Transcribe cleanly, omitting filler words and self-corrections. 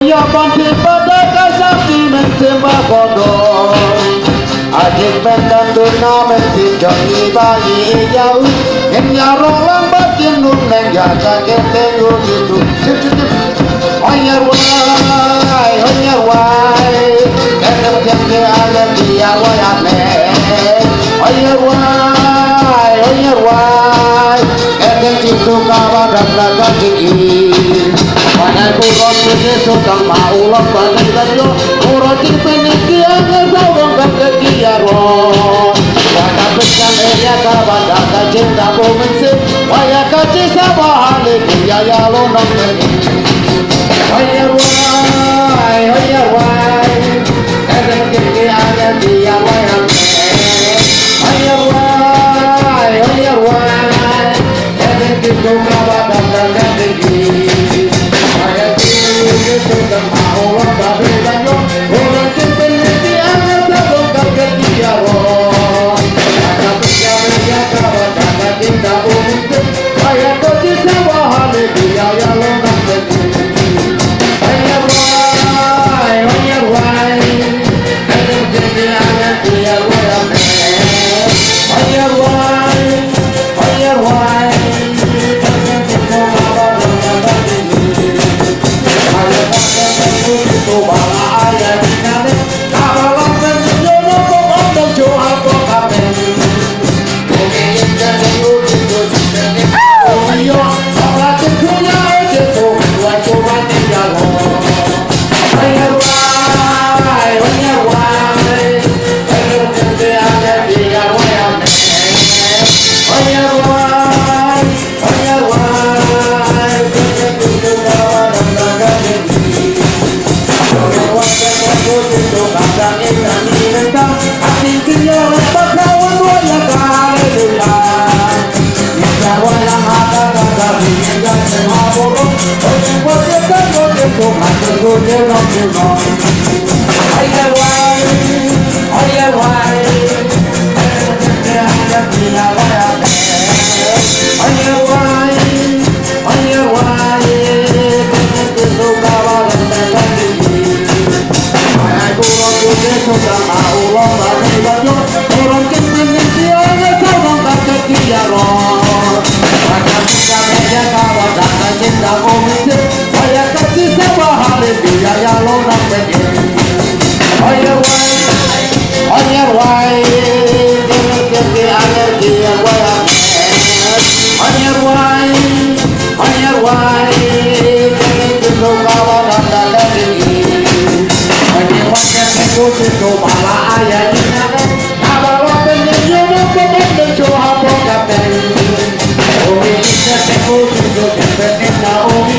ya panti pada kasati mentema kodo Ajik pendantu namen si joni bagi jauh Yang nyarong lambat jenun neng jasa keteng gitu Oyar wai Ketem jengke ale dia wai ane Oyar wai Ketem jitu kawadan laga tinggi Panai kurot kene sotang maulah panai kanyo Kurocin peniki ane saudong kakeki yaro Wada pesan eya kabada kacinta bumensi Waya kaci sabahane kuya yalo nongeni Oyar wai Ketem jengke ale dia wai ane Oyar wai Ketem jitu kawadan laga tinggi Sudah mau tapi banyo orang cipen di angan sabong kakek dia roh Kata berjaya kawan kata cinta umum Saya koci sawahane dia ya lonang beti Oyar wai Kadang jadi angan dia roh Oyar wai Kadang cinta kawan kata Itu bala ayah dinane Kawalan penjono kok dan johan kok kapen Kengin jadi ujitu jitene Omiyo Orang tentunya aja tuh Dua coba tinggal Oyar wai Kalau jadi ada dia wayane Oyar wai Tentu kawan dan naga jadi Itu kadang ikan minentang Hati kaya lepas kawan waya kaleluya Bisa wayang ada kagak Hingga semua burung Oye waya kagak Itu hati kude long-long Oyar wai Ada dia wayane Oyar wai Itu kawan dan sudah mau lomba banyo orang cipen dia sabang kakek dia roh Macam kita meja kawan dan cinta komisi Saya kasih sabahane dia ya lonang beti Oyar wai Kene anger dia wayane Oyar wai Kene jitu kawan dan tinggi Itu bala ayah dinane Kawalan penjono kok dan johan kok kapen Omi kita teko jitu jempet na omi